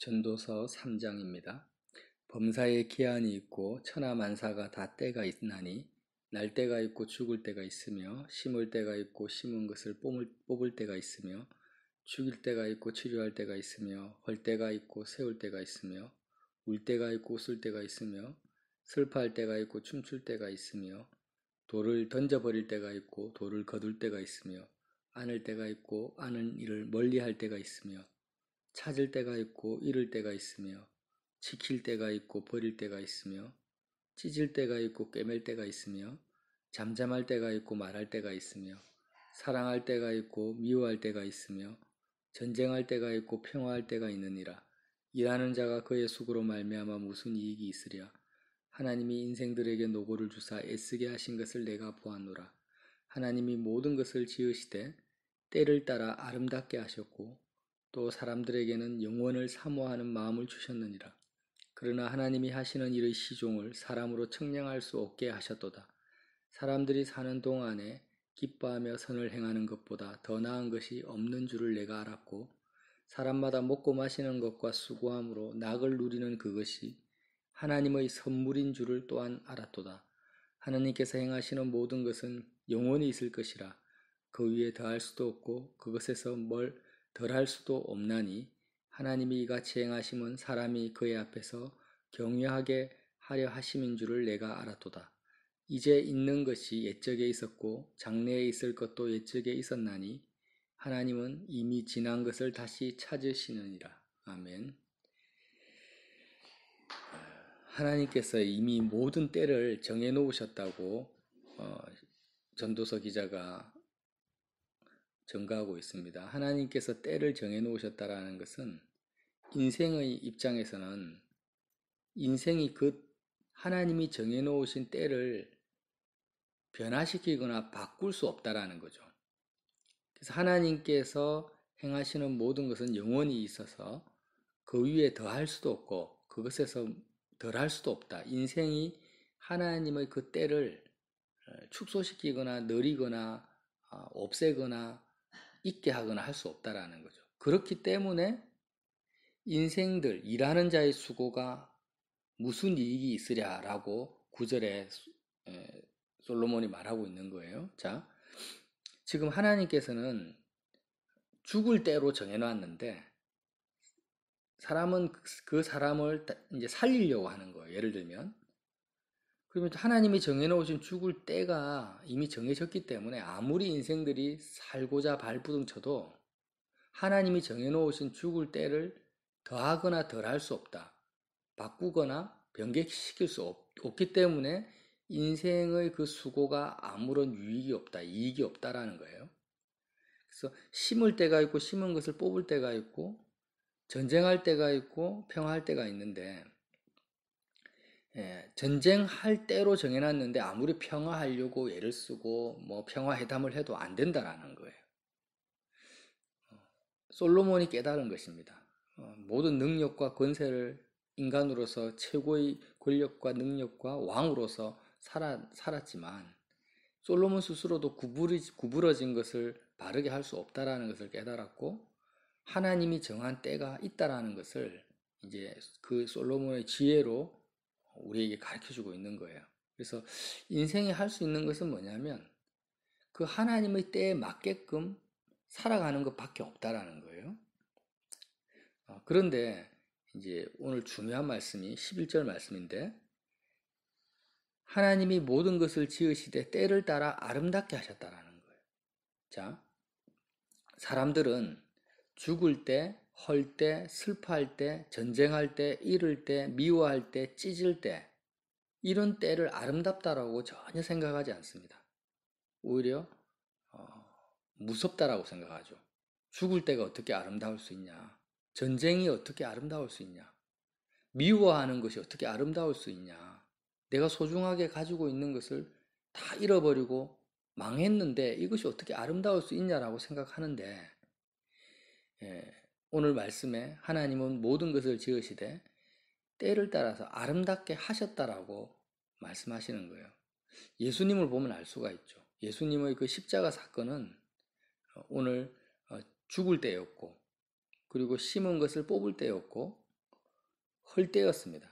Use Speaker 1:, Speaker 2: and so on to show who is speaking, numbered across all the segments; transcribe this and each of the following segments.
Speaker 1: 전도서 3장입니다. 범사에 기한이 있고 천하만사가 다 때가 있나니 날 때가 있고 죽을 때가 있으며 심을 때가 있고 심은 것을 뽑을 때가 있으며 죽일 때가 있고 치료할 때가 있으며 헐 때가 있고 세울 때가 있으며 울 때가 있고 웃을 때가 있으며 슬퍼할 때가 있고 춤출 때가 있으며 돌을 던져버릴 때가 있고 돌을 거둘 때가 있으며 안을 때가 있고 아는 일을 멀리할 때가 있으며 찾을 때가 있고 잃을 때가 있으며 지킬 때가 있고 버릴 때가 있으며 찢을 때가 있고 꿰맬 때가 있으며 잠잠할 때가 있고 말할 때가 있으며 사랑할 때가 있고 미워할 때가 있으며 전쟁할 때가 있고 평화할 때가 있느니라. 일하는 자가 그의 수고로 말미암아 무슨 이익이 있으랴. 하나님이 인생들에게 노고를 주사 애쓰게 하신 것을 내가 보았노라. 하나님이 모든 것을 지으시되 때를 따라 아름답게 하셨고 또 사람들에게는 영원을 사모하는 마음을 주셨느니라. 그러나 하나님이 하시는 일의 시종을 사람으로 측량할 수 없게 하셨도다. 사람들이 사는 동안에 기뻐하며 선을 행하는 것보다 더 나은 것이 없는 줄을 내가 알았고 사람마다 먹고 마시는 것과 수고함으로 낙을 누리는 그것이 하나님의 선물인 줄을 또한 알았도다. 하나님께서 행하시는 모든 것은 영원히 있을 것이라. 그 위에 더할 수도 없고 그것에서 뭘 덜할 수도 없나니 하나님이 이같이 행하심은 사람이 그의 앞에서 경외하게 하려 하심인 줄을 내가 알았도다. 이제 있는 것이 옛적에 있었고 장래에 있을 것도 옛적에 있었나니 하나님은 이미 지난 것을 다시 찾으시느니라. 아멘. 하나님께서 이미 모든 때를 정해놓으셨다고 전도서 기자가 증가하고 있습니다. 하나님께서 때를 정해놓으셨다라는 것은 인생의 입장에서는 인생이 그 하나님이 정해놓으신 때를 변화시키거나 바꿀 수 없다라는 거죠. 그래서 하나님께서 행하시는 모든 것은 영원히 있어서 그 위에 더할 수도 없고 그것에서 덜할 수도 없다. 인생이 하나님의 그 때를 축소시키거나 느리거나 없애거나 있게 하거나 할 수 없다라는 거죠. 그렇기 때문에 인생들, 일하는 자의 수고가 무슨 이익이 있으랴라고 9절에 솔로몬이 말하고 있는 거예요. 자, 지금 하나님께서는 죽을 때로 정해놨는데 사람은 그 사람을 이제 살리려고 하는 거예요. 예를 들면 그러면 하나님이 정해놓으신 죽을 때가 이미 정해졌기 때문에 아무리 인생들이 살고자 발부둥 쳐도 하나님이 정해놓으신 죽을 때를 더하거나 덜할 수 없다. 바꾸거나 변개시킬 수 없기 때문에 인생의 그 수고가 아무런 유익이 없다, 이익이 없다라는 거예요. 그래서 심을 때가 있고 심은 것을 뽑을 때가 있고 전쟁할 때가 있고 평화할 때가 있는데 전쟁할 때로 정해놨는데 아무리 평화하려고 애를 쓰고 뭐 평화회담을 해도 안 된다라는 거예요. 솔로몬이 깨달은 것입니다. 모든 능력과 권세를 인간으로서 최고의 권력과 능력과 왕으로서 살았지만 솔로몬 스스로도 구부러진 것을 바르게 할 수 없다라는 것을 깨달았고 하나님이 정한 때가 있다라는 것을 이제 그 솔로몬의 지혜로 우리에게 가르쳐주고 있는 거예요. 그래서 인생이 할 수 있는 것은 뭐냐면 그 하나님의 때에 맞게끔 살아가는 것밖에 없다라는 거예요. 그런데 이제 오늘 중요한 말씀이 11절 말씀인데 하나님이 모든 것을 지으시되 때를 따라 아름답게 하셨다라는 거예요. 자, 사람들은 죽을 때, 헐 때, 슬퍼할 때, 전쟁할 때, 잃을 때, 미워할 때, 찢을 때 이런 때를 아름답다라고 전혀 생각하지 않습니다. 오히려 무섭다라고 생각하죠. 죽을 때가 어떻게 아름다울 수 있냐? 전쟁이 어떻게 아름다울 수 있냐? 미워하는 것이 어떻게 아름다울 수 있냐? 내가 소중하게 가지고 있는 것을 다 잃어버리고 망했는데 이것이 어떻게 아름다울 수 있냐라고 생각하는데 오늘 말씀에 하나님은 모든 것을 지으시되 때를 따라서 아름답게 하셨다라고 말씀하시는 거예요. 예수님을 보면 알 수가 있죠. 예수님의 그 십자가 사건은 오늘 죽을 때였고 그리고 심은 것을 뽑을 때였고 헐 때였습니다.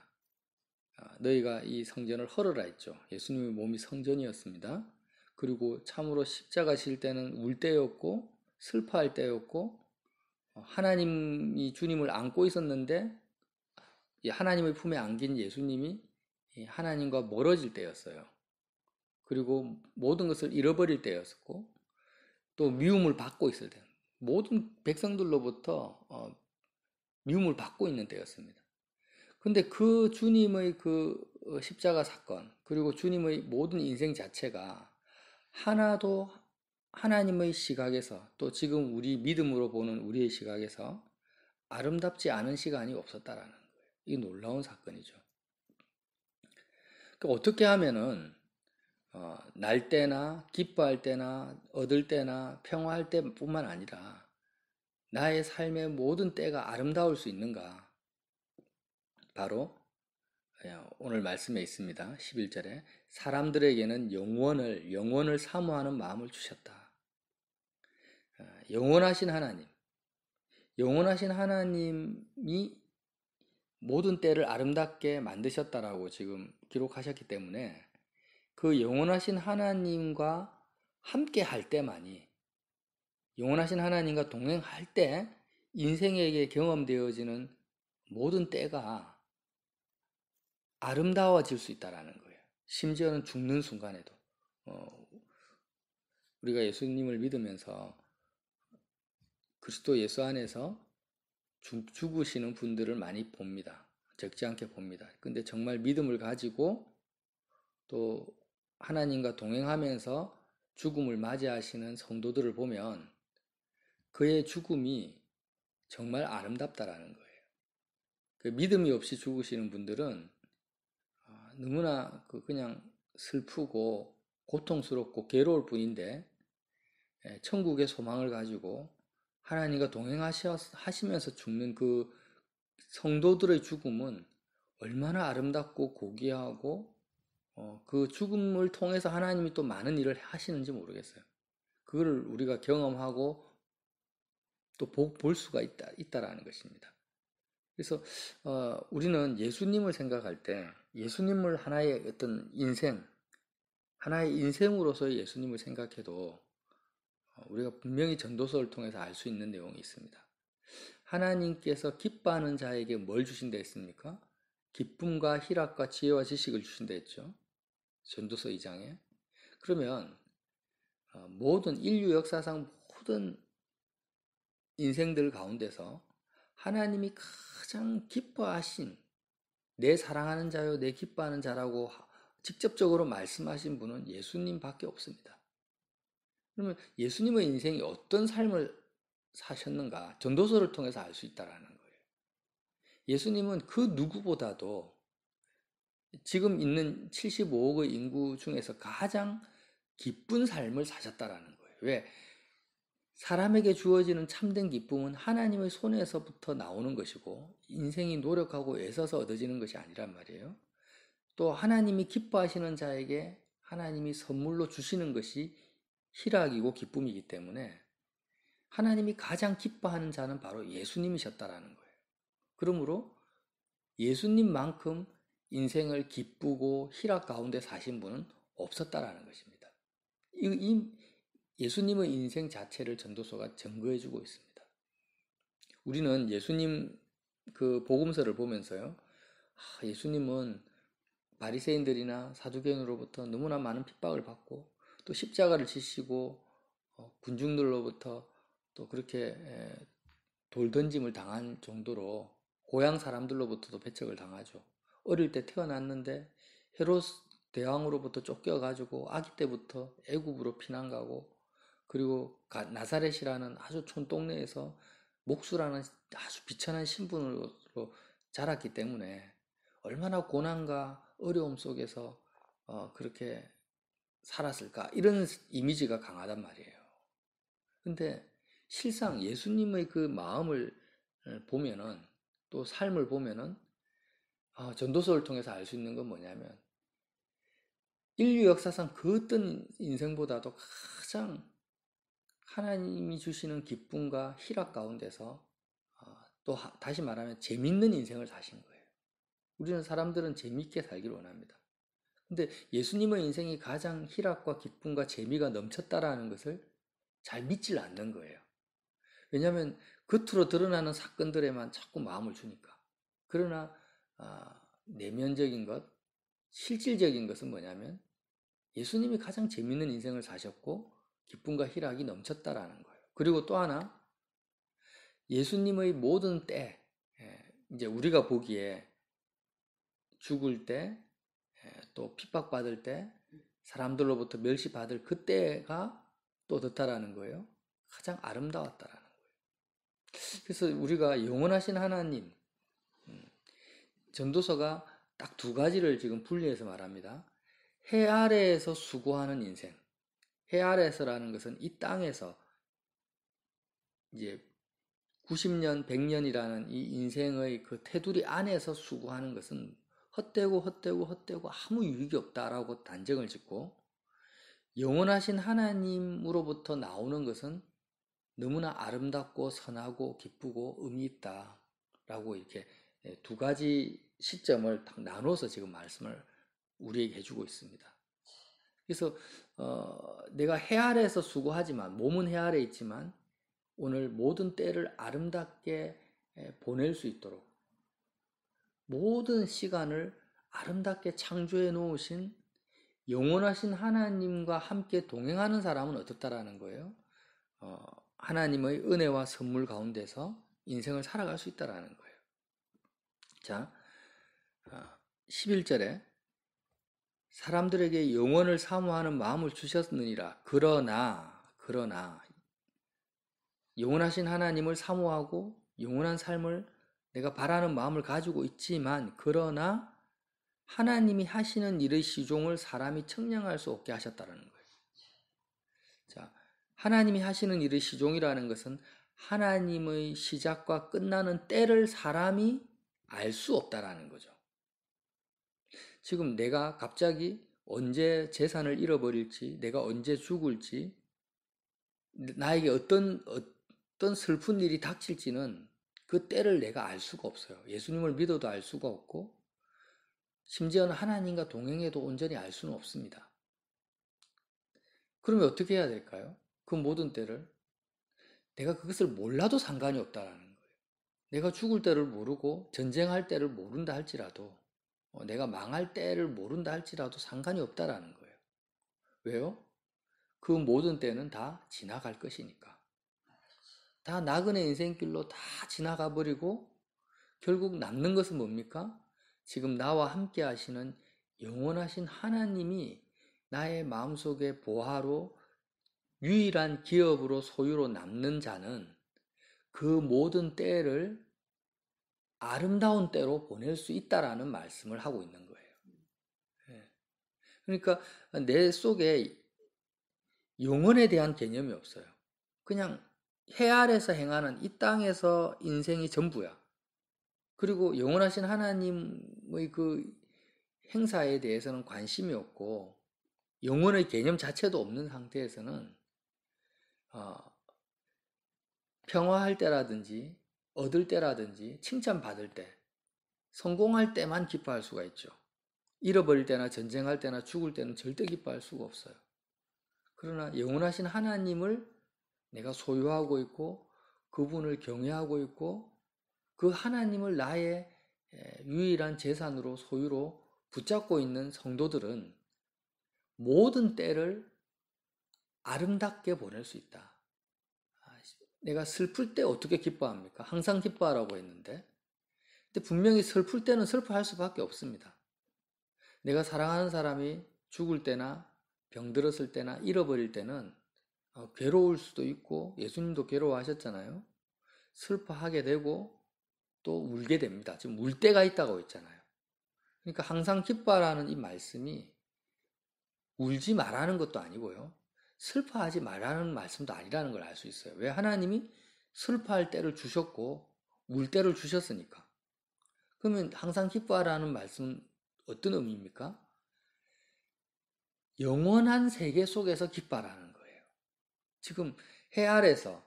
Speaker 1: 너희가 이 성전을 헐으라 했죠. 예수님의 몸이 성전이었습니다. 그리고 참으로 십자가 실 때는 울 때였고 슬퍼할 때였고 하나님이 주님을 안고 있었는데 하나님의 품에 안긴 예수님이 하나님과 멀어질 때였어요. 그리고 모든 것을 잃어버릴 때였었고 또 미움을 받고 있을 때 모든 백성들로부터 미움을 받고 있는 때였습니다. 근데 그 주님의 그 십자가 사건 그리고 주님의 모든 인생 자체가 하나도 하나님의 시각에서 또 지금 우리 믿음으로 보는 우리의 시각에서 아름답지 않은 시간이 없었다라는 거예요. 이 놀라운 사건이죠. 그러니까 어떻게 하면은 날 때나 기뻐할 때나 얻을 때나 평화할 때뿐만 아니라 나의 삶의 모든 때가 아름다울 수 있는가? 바로 오늘 말씀에 있습니다. 11절에 사람들에게는 영원을 사모하는 마음을 주셨다. 영원하신 하나님, 영원하신 하나님이 모든 때를 아름답게 만드셨다라고 지금 기록하셨기 때문에 그 영원하신 하나님과 함께 할 때만이 영원하신 하나님과 동행할 때 인생에게 경험되어지는 모든 때가 아름다워질 수 있다라는 거예요. 심지어는 죽는 순간에도 우리가 예수님을 믿으면서 그리스도 예수 안에서 죽으시는 분들을 많이 봅니다. 적지 않게 봅니다. 근데 정말 믿음을 가지고 또 하나님과 동행하면서 죽음을 맞이하시는 성도들을 보면 그의 죽음이 정말 아름답다라는 거예요. 그 믿음이 없이 죽으시는 분들은 너무나 그냥 슬프고 고통스럽고 괴로울 뿐인데 천국의 소망을 가지고 하나님과 동행하시면서 죽는 그 성도들의 죽음은 얼마나 아름답고 고귀하고 그 죽음을 통해서 하나님이 또 많은 일을 하시는지 모르겠어요. 그걸 우리가 경험하고 또 볼 수가 있다라는 것입니다. 그래서 우리는 예수님을 생각할 때 예수님을 하나의 어떤 하나의 인생으로서의 예수님을 생각해도 우리가 분명히 전도서를 통해서 알 수 있는 내용이 있습니다. 하나님께서 기뻐하는 자에게 뭘 주신다 했습니까? 기쁨과 희락과 지혜와 지식을 주신다 했죠. 전도서 2장에. 그러면 모든 인류 역사상 모든 인생들 가운데서 하나님이 가장 기뻐하신 내 사랑하는 자요 내 기뻐하는 자라고 직접적으로 말씀하신 분은 예수님밖에 없습니다. 그러면 예수님의 인생이 어떤 삶을 사셨는가 전도서를 통해서 알 수 있다라는 거예요. 예수님은 그 누구보다도 지금 있는 75억의 인구 중에서 가장 기쁜 삶을 사셨다라는 거예요. 왜? 사람에게 주어지는 참된 기쁨은 하나님의 손에서부터 나오는 것이고 인생이 노력하고 애써서 얻어지는 것이 아니란 말이에요. 또 하나님이 기뻐하시는 자에게 하나님이 선물로 주시는 것이 희락이고 기쁨이기 때문에 하나님이 가장 기뻐하는 자는 바로 예수님이셨다라는 거예요. 그러므로 예수님만큼 인생을 기쁘고 희락 가운데 사신 분은 없었다라는 것입니다. 이 예수님의 인생 자체를 전도서가 증거해주고 있습니다. 우리는 예수님 그 복음서를 보면서요, 예수님은 바리새인들이나 사두개인으로부터 너무나 많은 핍박을 받고 또 십자가를 지시고 군중들로부터 또 그렇게 돌 던짐을 당한 정도로 고향 사람들로부터도 배척을 당하죠. 어릴 때 태어났는데 헤롯 대왕으로부터 쫓겨가지고 아기 때부터 애굽으로 피난 가고 그리고 나사렛이라는 아주 촌동네에서 목수라는 아주 비천한 신분으로 자랐기 때문에 얼마나 고난과 어려움 속에서 그렇게 살았을까 이런 이미지가 강하단 말이에요. 근데 실상 예수님의 그 마음을 보면은 또 삶을 보면은 전도서를 통해서 알 수 있는 건 뭐냐면 인류 역사상 그 어떤 인생보다도 가장 하나님이 주시는 기쁨과 희락 가운데서 또 다시 말하면 재밌는 인생을 사신 거예요. 우리는 사람들은 재미있게 살기를 원합니다. 근데 예수님의 인생이 가장 희락과 기쁨과 재미가 넘쳤다라는 것을 잘 믿질 않는 거예요. 왜냐하면 겉으로 드러나는 사건들에만 자꾸 마음을 주니까. 그러나 내면적인 것, 실질적인 것은 뭐냐면 예수님이 가장 재미있는 인생을 사셨고 기쁨과 희락이 넘쳤다라는 거예요. 그리고 또 하나, 예수님의 모든 때, 이제 우리가 보기에 죽을 때, 또 핍박받을 때, 사람들로부터 멸시받을 그때가 또 어떻다라는 거예요. 가장 아름다웠다라는 거예요. 그래서 우리가 영원하신 하나님, 전도서가 딱 두 가지를 지금 분리해서 말합니다. 해 아래에서 수고하는 인생. 해 아래에서라는 것은 이 땅에서 이제 90년, 100년이라는 이 인생의 그 테두리 안에서 수고하는 것은 헛되고 아무 유익이 없다라고 단정을 짓고, 영원하신 하나님으로부터 나오는 것은 너무나 아름답고 선하고 기쁘고 의미 있다라고 이렇게 두 가지 시점을 딱 나눠서 지금 말씀을 우리에게 해주고 있습니다. 그래서 내가 해 아래에서 수고하지만, 몸은 해 아래에 있지만 오늘 모든 때를 아름답게 보낼 수 있도록 모든 시간을 아름답게 창조해 놓으신 영원하신 하나님과 함께 동행하는 사람은 어떻다라는 거예요. 하나님의 은혜와 선물 가운데서 인생을 살아갈 수 있다라는 거예요. 자, 11절에 사람들에게 영원을 사모하는 마음을 주셨느니라. 그러나 영원하신 하나님을 사모하고 영원한 삶을 내가 바라는 마음을 가지고 있지만, 그러나 하나님이 하시는 일의 시종을 사람이 청량할 수 없게 하셨다는 거예요. 자, 하나님이 하시는 일의 시종이라는 것은 하나님의 시작과 끝나는 때를 사람이 알 수 없다라는 거죠. 지금 내가 갑자기 언제 재산을 잃어버릴지, 내가 언제 죽을지, 나에게 어떤 슬픈 일이 닥칠지는 그 때를 내가 알 수가 없어요. 예수님을 믿어도 알 수가 없고, 심지어는 하나님과 동행해도 온전히 알 수는 없습니다. 그러면 어떻게 해야 될까요? 그 모든 때를 내가 그것을 몰라도 상관이 없다라는 거예요. 내가 죽을 때를 모르고 전쟁할 때를 모른다 할지라도, 내가 망할 때를 모른다 할지라도 상관이 없다라는 거예요. 왜요? 그 모든 때는 다 지나갈 것이니까. 다 나그네 인생길로 다 지나가 버리고 결국 남는 것은 뭡니까? 지금 나와 함께 하시는 영원하신 하나님이 나의 마음속에 보화로 유일한 기업으로 소유로 남는 자는 그 모든 때를 아름다운 때로 보낼 수 있다라는 말씀을 하고 있는 거예요. 그러니까 내 속에 영혼에 대한 개념이 없어요. 그냥 해 아래서 행하는 이 땅에서 인생이 전부야. 그리고 영원하신 하나님의 그 행사에 대해서는 관심이 없고 영혼의 개념 자체도 없는 상태에서는 평화할 때라든지 얻을 때라든지 칭찬받을 때, 성공할 때만 기뻐할 수가 있죠. 잃어버릴 때나 전쟁할 때나 죽을 때는 절대 기뻐할 수가 없어요. 그러나 영원하신 하나님을 내가 소유하고 있고 그분을 경외하고 있고 그 하나님을 나의 유일한 재산으로 소유로 붙잡고 있는 성도들은 모든 때를 아름답게 보낼 수 있다. 내가 슬플 때 어떻게 기뻐합니까? 항상 기뻐하라고 했는데, 근데 분명히 슬플 때는 슬퍼할 수밖에 없습니다. 내가 사랑하는 사람이 죽을 때나 병들었을 때나 잃어버릴 때는 괴로울 수도 있고, 예수님도 괴로워하셨잖아요. 슬퍼하게 되고 또 울게 됩니다. 지금 울 때가 있다고 했잖아요. 그러니까 항상 기뻐하라는 이 말씀이 울지 말라는 것도 아니고요, 슬퍼하지 말라는 말씀도 아니라는 걸 알 수 있어요. 왜? 하나님이 슬퍼할 때를 주셨고 울 때를 주셨으니까. 그러면 항상 기뻐하라는 말씀은 어떤 의미입니까? 영원한 세계 속에서 기뻐하라는 거예요. 지금 해 아래서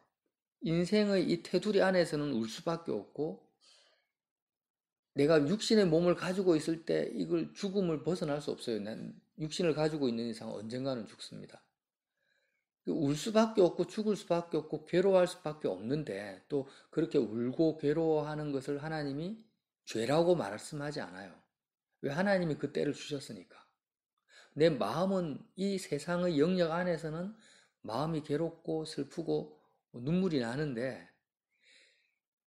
Speaker 1: 인생의 이 테두리 안에서는 울 수밖에 없고 내가 육신의 몸을 가지고 있을 때 이걸 죽음을 벗어날 수 없어요. 난 육신을 가지고 있는 이상 언젠가는 죽습니다. 울 수밖에 없고 죽을 수밖에 없고 괴로워할 수밖에 없는데 또 그렇게 울고 괴로워하는 것을 하나님이 죄라고 말씀하지 않아요. 왜? 하나님이 그 때를 주셨으니까. 내 마음은 이 세상의 영역 안에서는 마음이 괴롭고 슬프고 눈물이 나는데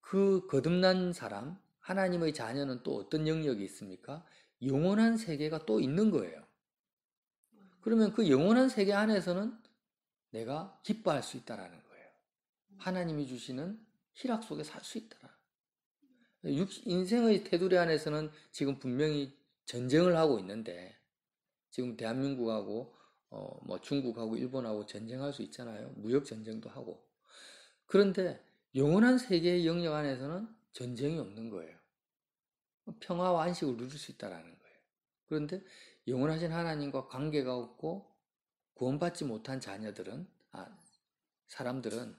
Speaker 1: 그 거듭난 사람, 하나님의 자녀는 또 어떤 영역이 있습니까? 영원한 세계가 또 있는 거예요. 그러면 그 영원한 세계 안에서는 내가 기뻐할 수 있다라는 거예요. 하나님이 주시는 희락 속에 살 수 있다라. 인생의 테두리 안에서는 지금 분명히 전쟁을 하고 있는데 지금 대한민국하고 뭐 중국하고 일본하고 전쟁할 수 있잖아요. 무역 전쟁도 하고. 그런데 영원한 세계의 영역 안에서는 전쟁이 없는 거예요. 평화와 안식을 누릴 수 있다라는 거예요. 그런데 영원하신 하나님과 관계가 없고 구원받지 못한 자녀들은 사람들은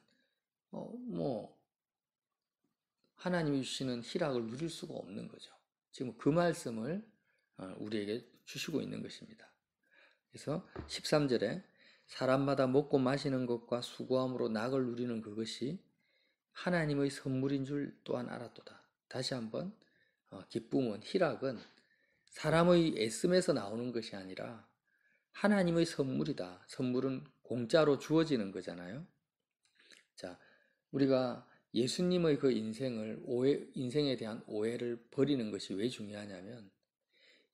Speaker 1: 뭐 하나님이 주시는 희락을 누릴 수가 없는 거죠. 지금 그 말씀을 우리에게 주시고 있는 것입니다. 그래서 13절에 사람마다 먹고 마시는 것과 수고함으로 낙을 누리는 그것이 하나님의 선물인 줄 또한 알았도다. 다시 한번 기쁨은, 희락은 사람의 애씀에서 나오는 것이 아니라 하나님의 선물이다. 선물은 공짜로 주어지는 거잖아요. 자, 우리가 예수님의 그 인생에 대한 오해를 버리는 것이 왜 중요하냐면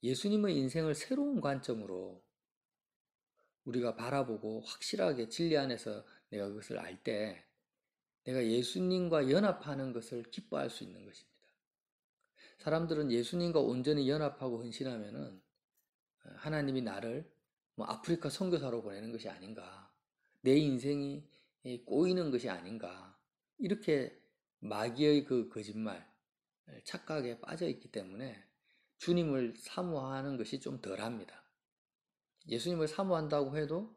Speaker 1: 예수님의 인생을 새로운 관점으로 우리가 바라보고 확실하게 진리 안에서 내가 그것을 알 때 내가 예수님과 연합하는 것을 기뻐할 수 있는 것입니다. 사람들은 예수님과 온전히 연합하고 헌신하면은 하나님이 나를 뭐 아프리카 선교사로 보내는 것이 아닌가, 내 인생이 꼬이는 것이 아닌가, 이렇게 마귀의 그 거짓말, 착각에 빠져 있기 때문에 주님을 사모하는 것이 좀 덜합니다. 예수님을 사모한다고 해도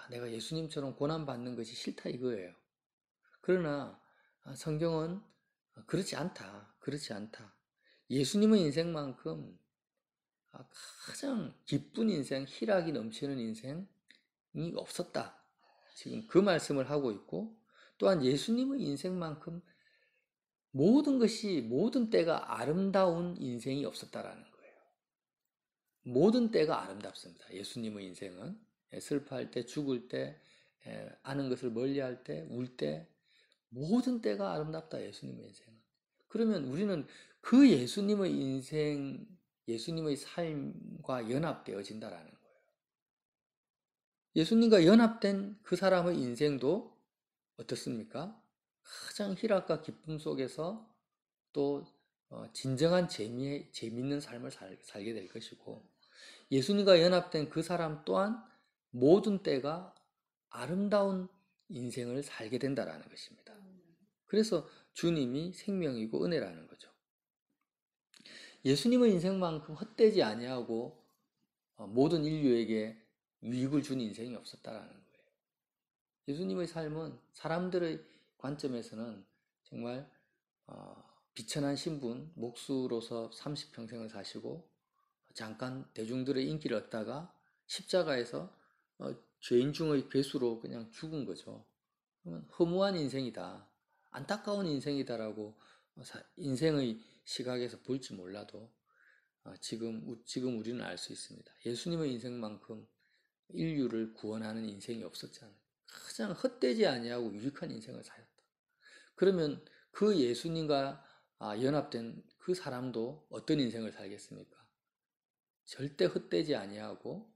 Speaker 1: 내가 예수님처럼 고난받는 것이 싫다 이거예요. 그러나 성경은 그렇지 않다. 그렇지 않다. 예수님의 인생만큼 가장 기쁜 인생, 희락이 넘치는 인생이 없었다. 지금 그 말씀을 하고 있고 또한 예수님의 인생만큼 모든 때가 아름다운 인생이 없었다라는 거예요. 모든 때가 아름답습니다. 예수님의 인생은 슬퍼할 때, 죽을 때, 아는 것을 멀리할 때, 울 때, 모든 때가 아름답다. 예수님의 인생은. 그러면 우리는 그 예수님의 인생, 예수님의 삶과 연합되어진다라는 거예요. 예수님과 연합된 그 사람의 인생도 어떻습니까? 가장 희락과 기쁨 속에서 또 진정한 재미있는 삶을 살게 될 것이고 예수님과 연합된 그 사람 또한 모든 때가 아름다운 인생을 살게 된다라는 것입니다. 그래서 주님이 생명이고 은혜라는 거죠. 예수님의 인생만큼 헛되지 아니하고 모든 인류에게 유익을 준 인생이 없었다라는 거예요. 예수님의 삶은 사람들의 관점에서는 정말 비천한 신분, 목수로서 30평생을 사시고 잠깐 대중들의 인기를 얻다가 십자가에서 죄인 중의 괴수로 그냥 죽은 거죠. 그러면 허무한 인생이다, 안타까운 인생이다라고 인생의 시각에서 볼지 몰라도 지금 우리는 알 수 있습니다. 예수님의 인생만큼 인류를 구원하는 인생이 없었잖아요. 가장 헛되지 아니하고 유익한 인생을 살았다. 그러면 그 예수님과 연합된 그 사람도 어떤 인생을 살겠습니까? 절대 헛되지 아니하고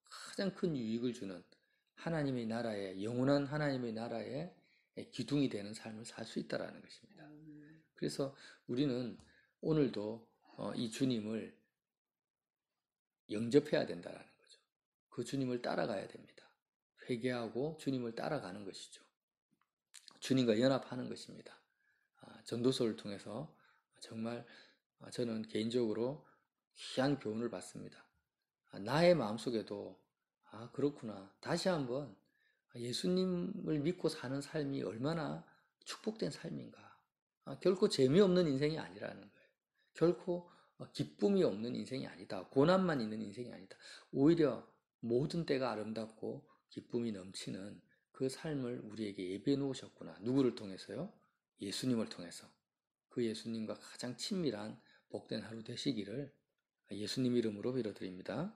Speaker 1: 가장 큰 유익을 주는 하나님의 나라에, 영원한 하나님의 나라에 기둥이 되는 삶을 살 수 있다는 것입니다. 그래서 우리는 오늘도 이 주님을 영접해야 된다는 거죠. 그 주님을 따라가야 됩니다. 회개하고 주님을 따라가는 것이죠. 주님과 연합하는 것입니다. 전도서를 통해서 정말 저는 개인적으로 귀한 교훈을 받습니다. 나의 마음속에도 그렇구나. 다시 한번 예수님을 믿고 사는 삶이 얼마나 축복된 삶인가. 결코 재미없는 인생이 아니라는 거예요. 결코 기쁨이 없는 인생이 아니다. 고난만 있는 인생이 아니다. 오히려 모든 때가 아름답고 기쁨이 넘치는 그 삶을 우리에게 예비해 놓으셨구나. 누구를 통해서요? 예수님을 통해서. 그 예수님과 가장 친밀한 복된 하루 되시기를 예수님 이름으로 빌어드립니다.